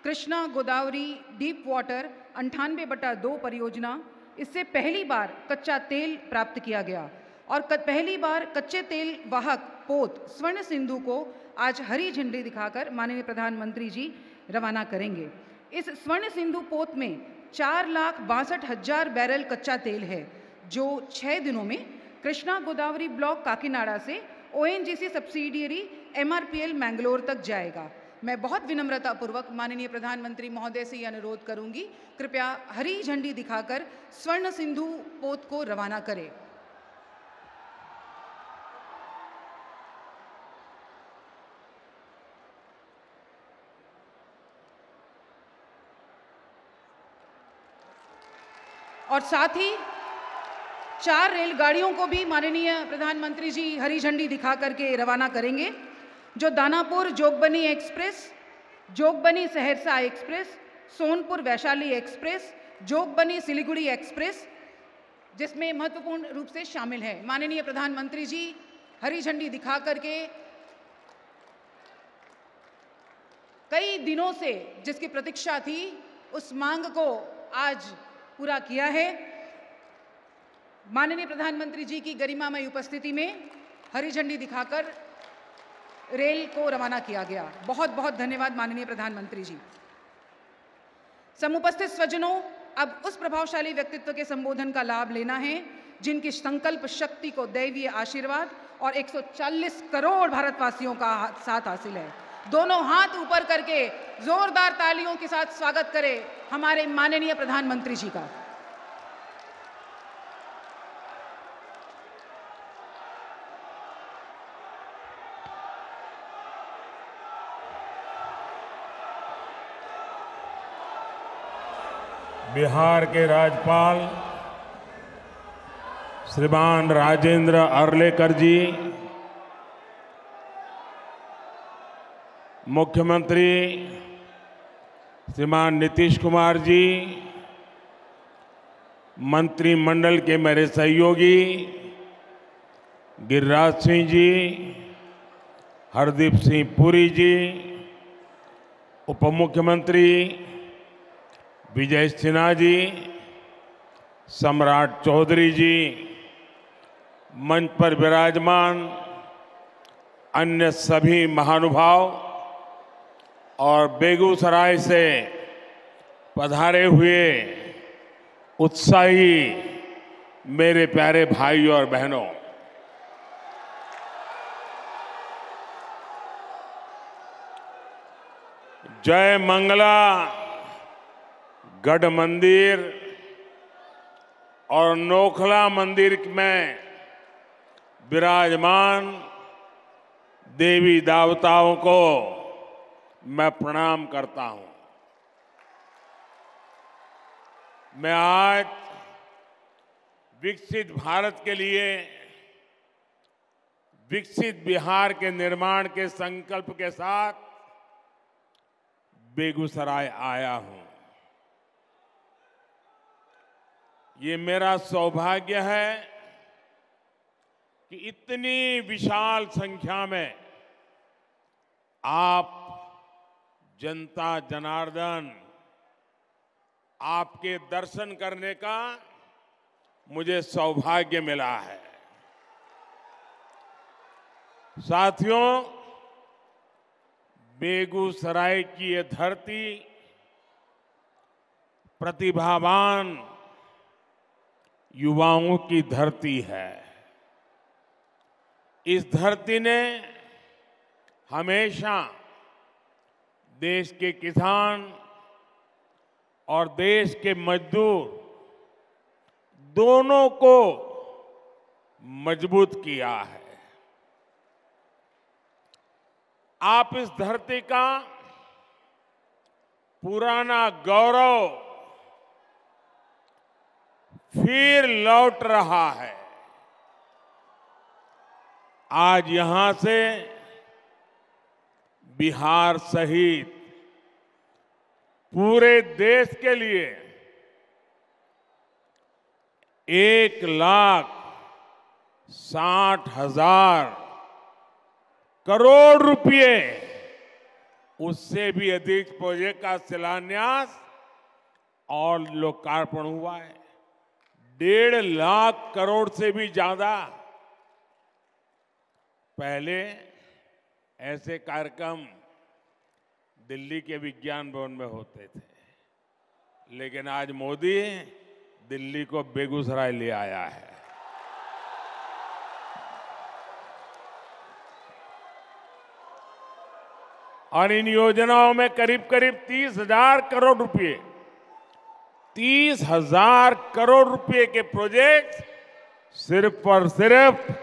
कृष्णा गोदावरी डीप वाटर 98/2 परियोजना, इससे पहली बार कच्चा तेल प्राप्त किया गया और पहली बार कच्चे तेल वाहक पोत स्वर्ण सिंधु को आज हरी झंडी दिखाकर माननीय प्रधानमंत्री जी रवाना करेंगे। इस स्वर्ण सिंधु पोत में 4,62,000 बैरल कच्चा तेल है, जो 6 दिनों में कृष्णा गोदावरी ब्लॉक काकीनाडा से ONGC सब्सिडियरी MRPL मैंगलोर तक जाएगा। मैं बहुत विनम्रतापूर्वक माननीय प्रधानमंत्री महोदय से यह अनुरोध करूंगी, कृपया हरी झंडी दिखाकर स्वर्ण सिंधु पोत को रवाना करें। और साथ ही 4 रेलगाड़ियों को भी माननीय प्रधानमंत्री जी हरी झंडी दिखा करके रवाना करेंगे, जो Danapur Jogbani express, Jogbani Saharsa express, Sonpur Vaishali express, Jogbani Siliguri express, जिसमें महत्वपूर्ण रूप से शामिल है। माननीय प्रधानमंत्री जी हरी झंडी दिखा करके कई दिनों से जिसकी प्रतीक्षा थी, उस मांग को आज पूरा किया है। माननीय प्रधानमंत्री जी की गरिमामय उपस्थिति में हरी झंडी दिखाकर रेल को रवाना किया गया। बहुत बहुत धन्यवाद माननीय प्रधानमंत्री जी। समुपस्थित स्वजनों, अब उस प्रभावशाली व्यक्तित्व के संबोधन का लाभ लेना है जिनकी संकल्प शक्ति को दैवीय आशीर्वाद और 140 करोड़ भारतवासियों का साथ हासिल है। दोनों हाथ ऊपर करके जोरदार तालियों के साथ स्वागत करें हमारे माननीय प्रधानमंत्री जी का। बिहार के राज्यपाल श्रीमान राजेंद्र अर्लेकर जी, मुख्यमंत्री श्रीमान नीतीश कुमार जी, मंत्रिमंडल के मेरे सहयोगी गिरिराज सिंह जी, हरदीप सिंह पुरी जी, उप मुख्यमंत्री विजय सिन्हा जी, सम्राट चौधरी जी, मंच पर विराजमान अन्य सभी महानुभाव और बेगूसराय से पधारे हुए उत्साही मेरे प्यारे भाइयों और बहनों, जय मंगला गढ़ मंदिर और नोखला मंदिर में विराजमान देवी देवताओं को मैं प्रणाम करता हूं। मैं आज विकसित भारत के लिए विकसित बिहार के निर्माण के संकल्प के साथ बेगूसराय आया हूं। ये मेरा सौभाग्य है कि इतनी विशाल संख्या में आप जनता जनार्दन आपके दर्शन करने का मुझे सौभाग्य मिला है। साथियों, बेगूसराय की ये धरती प्रतिभावान युवाओं की धरती है। इस धरती ने हमेशा देश के किसान और देश के मजदूर दोनों को मजबूत किया है। आप इस धरती का पुराना गौरव फिर लौट रहा है। आज यहां से बिहार सहित पूरे देश के लिए 1,60,000 करोड़ रुपए, उससे भी अधिक प्रोजेक्ट का शिलान्यास और लोकार्पण हुआ है। 1.5 लाख करोड़ से भी ज्यादा। पहले ऐसे कार्यक्रम दिल्ली के विज्ञान भवन में होते थे, लेकिन आज मोदी दिल्ली को बेगूसराय ले आया है। और इन योजनाओं में करीब करीब 30,000 करोड़ रुपए, 30,000 करोड़ रुपए के प्रोजेक्ट सिर्फ और सिर्फ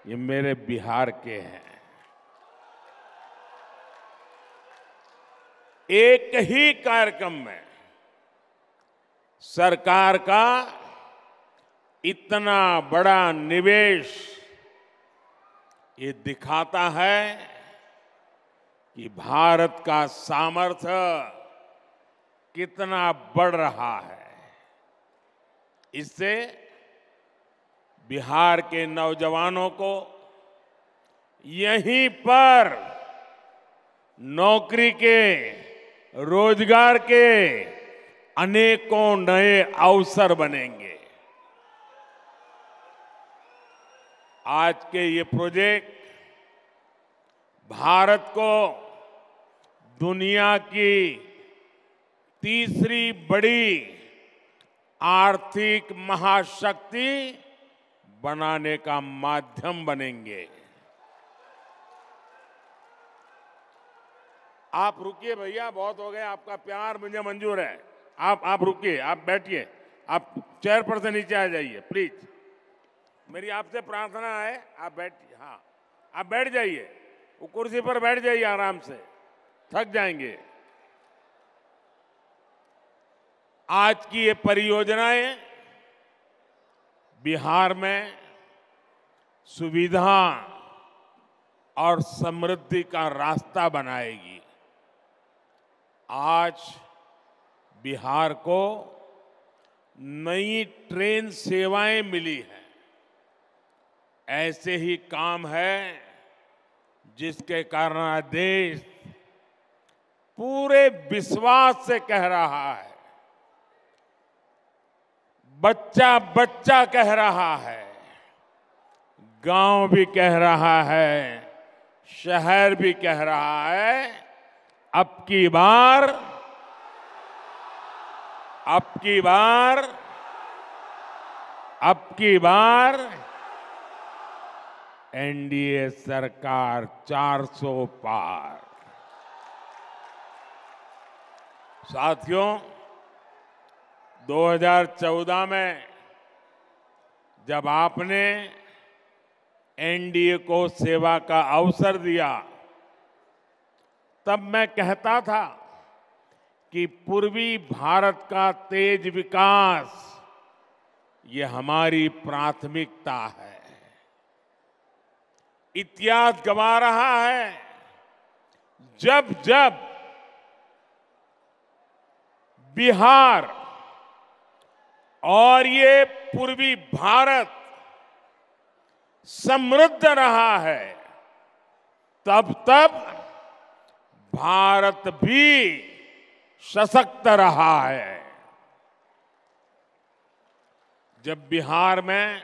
ये मेरे बिहार के हैं। एक ही कार्यक्रम में सरकार का इतना बड़ा निवेश ये दिखाता है कि भारत का सामर्थ्य कितना बढ़ रहा है। इससे बिहार के नौजवानों को यहीं पर नौकरी के, रोजगार के अनेकों नए अवसर बनेंगे। आज के ये प्रोजेक्ट भारत को दुनिया की तीसरी बड़ी आर्थिक महाशक्ति बनाने का माध्यम बनेंगे। आप रुकिए भैया, बहुत हो गए, आपका प्यार मुझे मंजूर है। आप रुकिए, आप बैठिए, आप चेयर पर से नीचे आ जाइए प्लीज। मेरी आपसे प्रार्थना है, आप बैठिए। हाँ, आप बैठ जाइए, वो कुर्सी पर बैठ जाइए आराम से, थक जाएंगे। आज की ये परियोजनाएं बिहार में सुविधा और समृद्धि का रास्ता बनाएगी। आज बिहार को नई ट्रेन सेवाएं मिली हैं। ऐसे ही काम है जिसके कारण देश पूरे विश्वास से कह रहा है, बच्चा बच्चा कह रहा है, गांव भी कह रहा है, शहर भी कह रहा है, अब की बार एनडीए सरकार 400 पार। साथियों, 2014 में जब आपने एनडीए को सेवा का अवसर दिया, तब मैं कहता था कि पूर्वी भारत का तेज विकास ये हमारी प्राथमिकता है। इतिहास गवा रहा है, जब जब बिहार और ये पूर्वी भारत समृद्ध रहा है, तब तब भारत भी सशक्त रहा है। जब बिहार में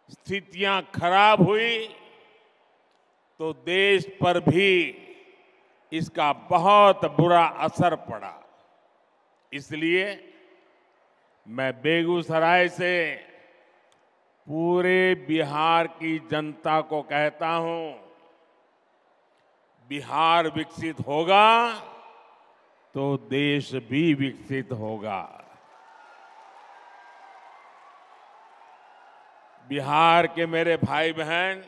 स्थितियां खराब हुई तो देश पर भी इसका बहुत बुरा असर पड़ा। इसलिए मैं बेगूसराय से पूरे बिहार की जनता को कहता हूं, बिहार विकसित होगा तो देश भी विकसित होगा। बिहार के मेरे भाई बहन,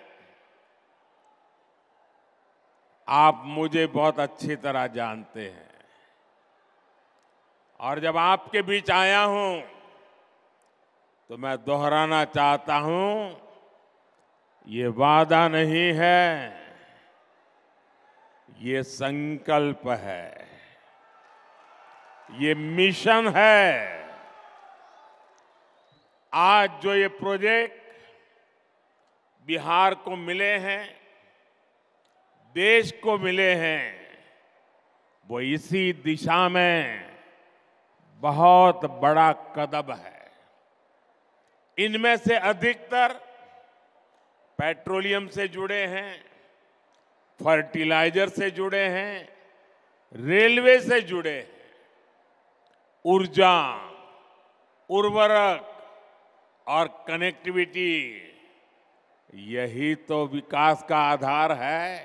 आप मुझे बहुत अच्छी तरह जानते हैं और जब आपके बीच आया हूं तो मैं दोहराना चाहता हूं ये वादा नहीं है, ये संकल्प है, ये मिशन है। आज जो ये प्रोजेक्ट बिहार को मिले हैं, देश को मिले हैं, वो इसी दिशा में बहुत बड़ा कदम है। इनमें से अधिकतर पेट्रोलियम से जुड़े हैं, फर्टिलाइजर से जुड़े हैं, रेलवे से जुड़े हैं, ऊर्जा, उर्वरक और कनेक्टिविटी, यही तो विकास का आधार है।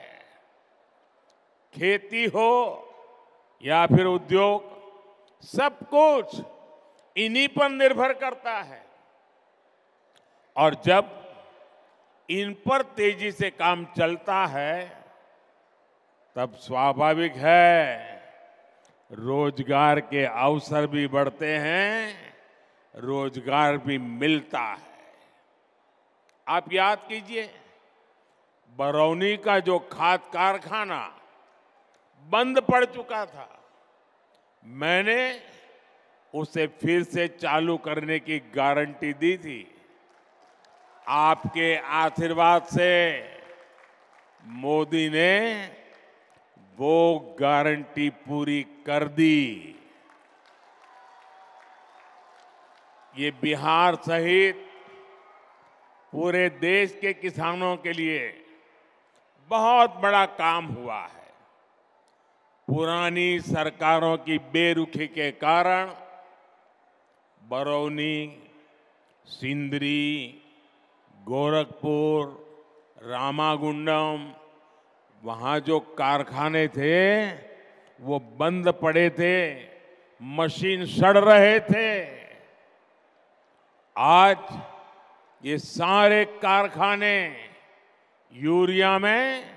खेती हो या फिर उद्योग, सब कुछ इन्हीं पर निर्भर करता है। और जब इन पर तेजी से काम चलता है, तब स्वाभाविक है रोजगार के अवसर भी बढ़ते हैं, रोजगार भी मिलता है। आप याद कीजिए, बरौनी का जो खाद कारखाना बंद पड़ चुका था, मैंने उसे फिर से चालू करने की गारंटी दी थी। आपके आशीर्वाद से मोदी ने वो गारंटी पूरी कर दी। ये बिहार सहित पूरे देश के किसानों के लिए बहुत बड़ा काम हुआ है। पुरानी सरकारों की बेरुखी के कारण बरौनी, सिंदरी, गोरखपुर, रामागुंडम, वहां जो कारखाने थे वो बंद पड़े थे, मशीन सड़ रहे थे। आज ये सारे कारखाने यूरिया में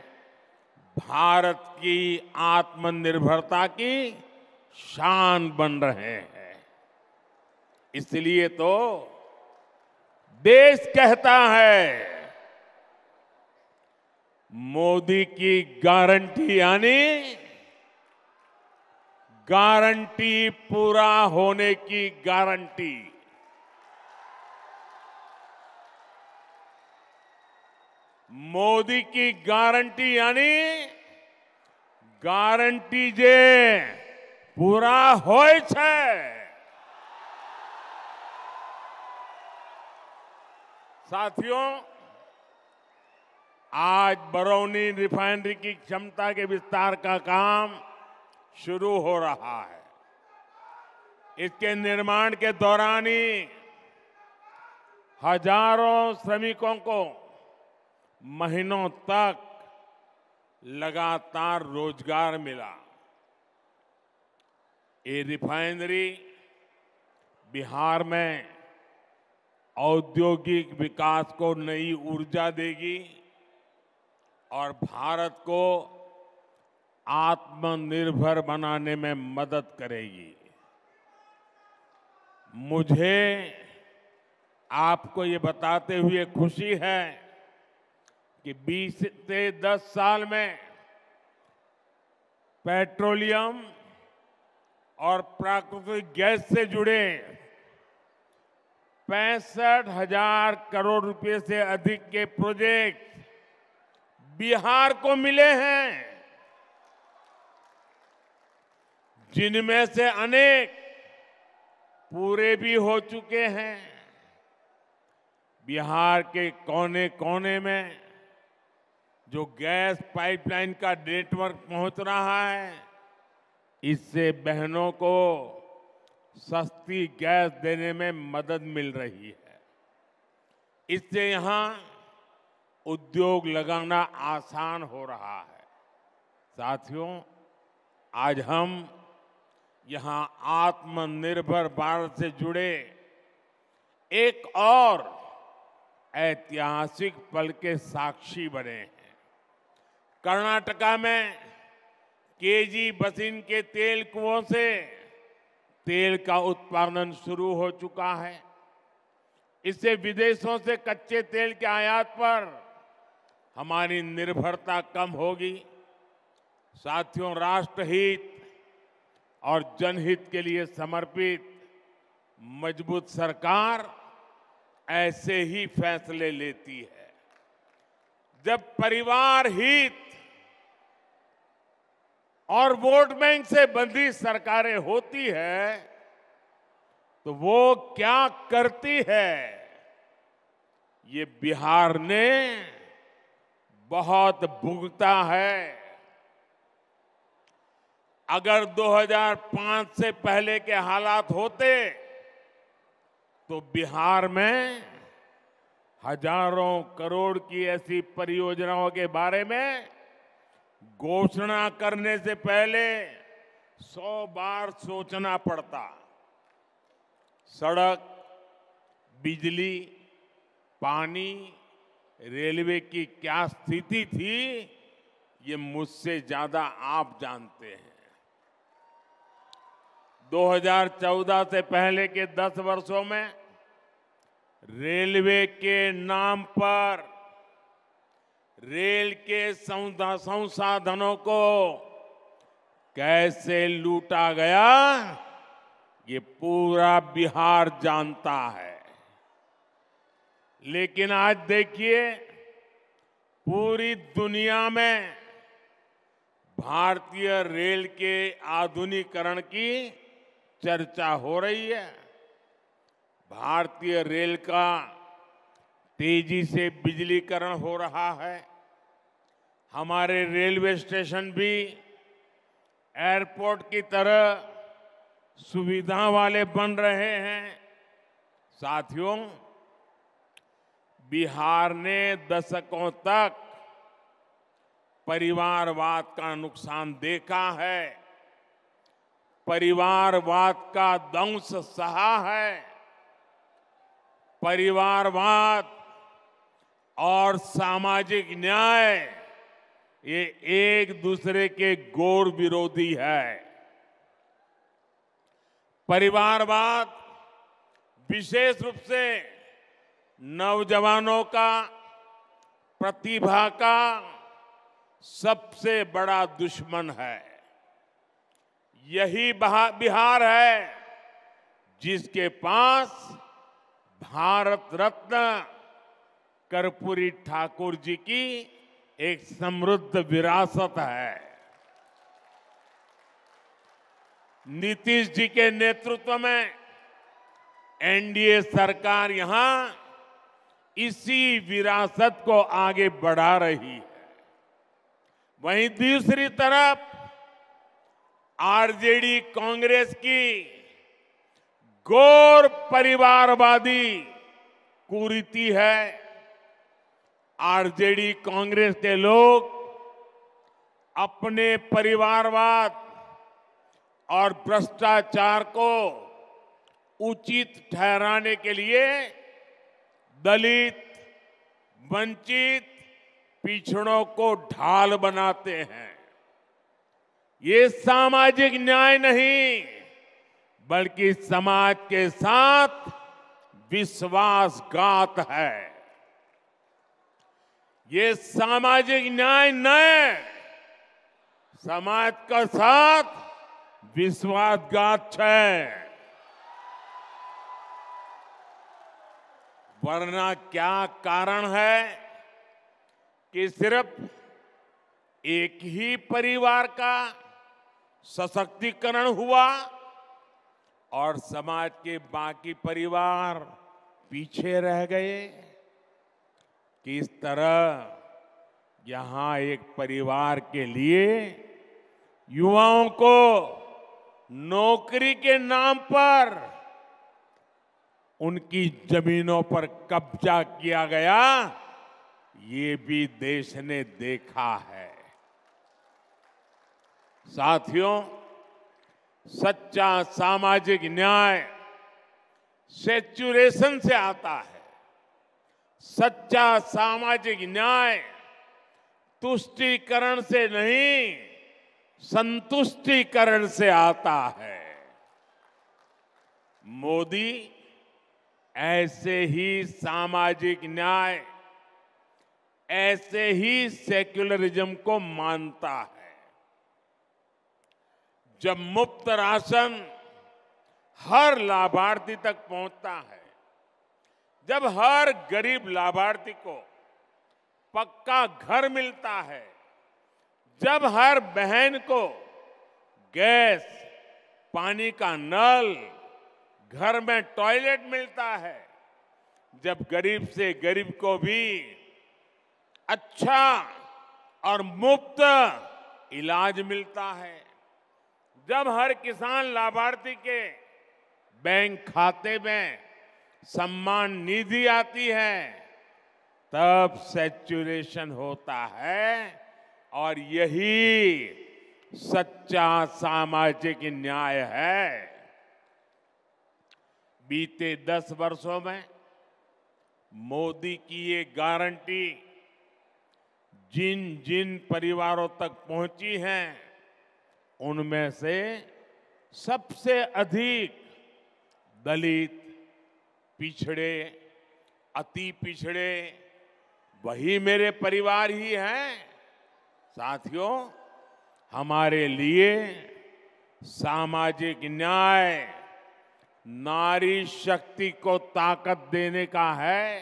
भारत की आत्मनिर्भरता की शान बन रहे हैं। इसलिए तो देश कहता है, मोदी की गारंटी यानी गारंटी पूरा होने की गारंटी। मोदी की गारंटी यानी गारंटी जे पूरा होय छे। साथियों, आज बरौनी रिफाइनरी की क्षमता के विस्तार का काम शुरू हो रहा है। इसके निर्माण के दौरान ही हजारों श्रमिकों को महीनों तक लगातार रोजगार मिला। ये रिफाइनरी बिहार में औद्योगिक विकास को नई ऊर्जा देगी और भारत को आत्मनिर्भर बनाने में मदद करेगी। मुझे आपको ये बताते हुए खुशी है कि 20 से 10 साल में पेट्रोलियम और प्राकृतिक गैस से जुड़े 65,000 करोड़ रुपए से अधिक के प्रोजेक्ट बिहार को मिले हैं, जिनमें से अनेक पूरे भी हो चुके हैं। बिहार के कोने कोने में जो गैस पाइपलाइन का नेटवर्क पहुंच रहा है, इससे बहनों को सस्ती गैस देने में मदद मिल रही है। इससे यहां उद्योग लगाना आसान हो रहा है। साथियों, आज हम यहां आत्मनिर्भर भारत से जुड़े एक और ऐतिहासिक पल के साक्षी बने हैं। कर्नाटका में केजी बसिन के तेल कुओं से तेल का उत्पादन शुरू हो चुका है। इससे विदेशों से कच्चे तेल के आयात पर हमारी निर्भरता कम होगी। साथियों, राष्ट्रहित और जनहित के लिए समर्पित मजबूत सरकार ऐसे ही फैसले लेती है। जब परिवार हित और वोट बैंक से बंधी सरकारें होती है तो वो क्या करती है, ये बिहार ने बहुत भुगता है। अगर 2005 से पहले के हालात होते तो बिहार में हजारों करोड़ की ऐसी परियोजनाओं के बारे में घोषणा करने से पहले 100 बार सोचना पड़ता। सड़क, बिजली, पानी, रेलवे की क्या स्थिति थी, ये मुझसे ज्यादा आप जानते हैं। 2014 से पहले के 10 वर्षों में रेलवे के नाम पर रेल के संसाधनों को कैसे लूटा गया, ये पूरा बिहार जानता है। लेकिन आज देखिए, पूरी दुनिया में भारतीय रेल के आधुनिकीकरण की चर्चा हो रही है। भारतीय रेल का तेजी से बिजलीकरण हो रहा है। हमारे रेलवे स्टेशन भी एयरपोर्ट की तरह सुविधा वाले बन रहे हैं। साथियों, बिहार ने दशकों तक परिवारवाद का नुकसान देखा है, परिवारवाद का दंश सहा है। परिवारवाद और सामाजिक न्याय ये एक दूसरे के घोर विरोधी है। परिवारवाद विशेष रूप से नौजवानों का, प्रतिभा का सबसे बड़ा दुश्मन है। यही बिहार है जिसके पास भारत रत्न कर्पूरी ठाकुर जी की एक समृद्ध विरासत है। नीतीश जी के नेतृत्व में एनडीए सरकार यहां इसी विरासत को आगे बढ़ा रही है। वहीं दूसरी तरफ आरजेडी कांग्रेस की घोर परिवारवादी कुरीति है। आरजेडी कांग्रेस के लोग अपने परिवारवाद और भ्रष्टाचार को उचित ठहराने के लिए दलित, वंचित, पिछड़ों को ढाल बनाते हैं। ये सामाजिक न्याय नहीं, बल्कि समाज के साथ विश्वासघात है। ये सामाजिक न्याय नहीं, समाज का साथ विश्वासघात है। वरना क्या कारण है कि सिर्फ एक ही परिवार का सशक्तिकरण हुआ और समाज के बाकी परिवार पीछे रह गए? किस तरह यहां एक परिवार के लिए युवाओं को नौकरी के नाम पर उनकी जमीनों पर कब्जा किया गया, ये भी देश ने देखा है। साथियों, सच्चा सामाजिक न्याय सेचुरेशन से आता है। सच्चा सामाजिक न्याय तुष्टीकरण से नहीं, संतुष्टीकरण से आता है। मोदी ऐसे ही सामाजिक न्याय, ऐसे ही सेक्युलरिज्म को मानता है। जब मुफ्त राशन हर लाभार्थी तक पहुंचता है, जब हर गरीब लाभार्थी को पक्का घर मिलता है, जब हर बहन को गैस, पानी का नल, घर में टॉयलेट मिलता है, जब गरीब से गरीब को भी अच्छा और मुफ्त इलाज मिलता है, जब हर किसान लाभार्थी के बैंक खाते में सम्मान निधि आती है, तब सैचुरेशन होता है और यही सच्चा सामाजिक न्याय है। बीते 10 वर्षों में मोदी की ये गारंटी जिन जिन परिवारों तक पहुंची है, उनमें से सबसे अधिक दलित, पिछड़े, अति पिछड़े वही मेरे परिवार ही हैं। साथियों, हमारे लिए सामाजिक न्याय नारी शक्ति को ताकत देने का है।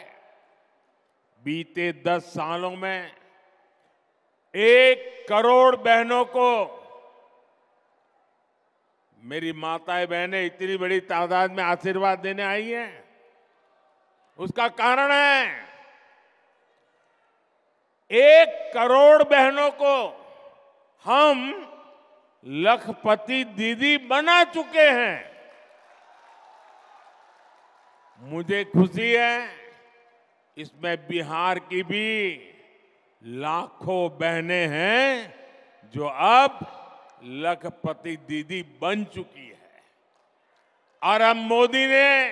बीते 10 सालों में 1 करोड़ बहनों को, मेरी माताएं बहनें इतनी बड़ी तादाद में आशीर्वाद देने आई हैं, उसका कारण है 1 करोड़ बहनों को हम लखपति दीदी बना चुके हैं। मुझे खुशी है इसमें बिहार की भी लाखों बहनें हैं जो अब लखपति दीदी बन चुकी है। और अब मोदी ने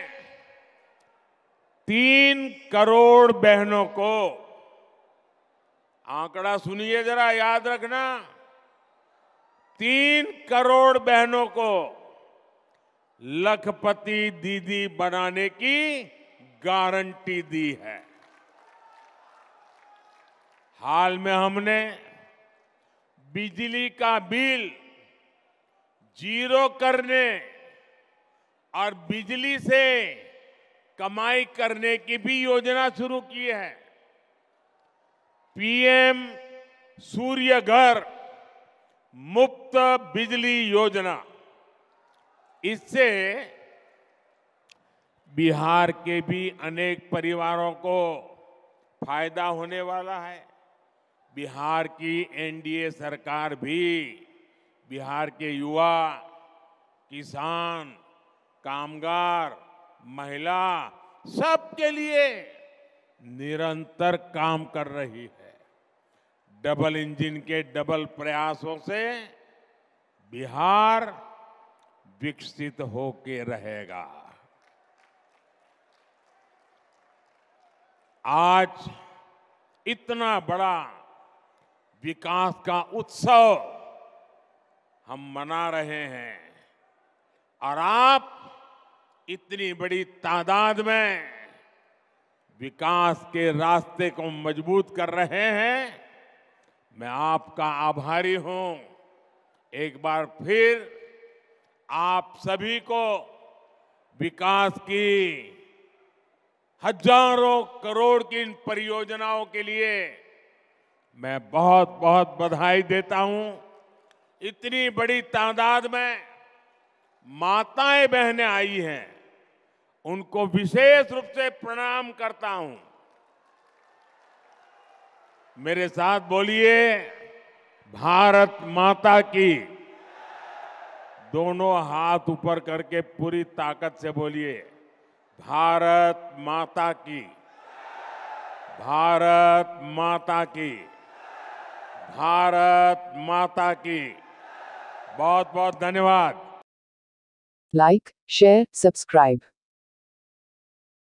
3 करोड़ बहनों को, आंकड़ा सुनिए जरा, याद रखना, 3 करोड़ बहनों को लखपति दीदी बनाने की गारंटी दी है। हाल में हमने बिजली का बिल 0 करने और बिजली से कमाई करने की भी योजना शुरू की है। पीएम सूर्य घर मुफ्त बिजली योजना, इससे बिहार के भी अनेक परिवारों को फायदा होने वाला है। बिहार की एनडीए सरकार भी बिहार के युवा, किसान, कामगार, महिला सबके लिए निरंतर काम कर रही है। डबल इंजन के डबल प्रयासों से बिहार विकसित होके रहेगा। आज इतना बड़ा विकास का उत्सव हम मना रहे हैं और आप इतनी बड़ी तादाद में विकास के रास्ते को मजबूत कर रहे हैं। मैं आपका आभारी हूं। एक बार फिर आप सभी को विकास की हजारों करोड़ की इन परियोजनाओं के लिए मैं बहुत बहुत बधाई देता हूं। इतनी बड़ी तादाद में माताएं बहनें आई हैं, उनको विशेष रूप से प्रणाम करता हूं। मेरे साथ बोलिए, भारत माता की। दोनों हाथ ऊपर करके पूरी ताकत से बोलिए, भारत माता की, भारत माता की, भारत माता की। बहुत बहुत धन्यवाद। Like, share, subscribe.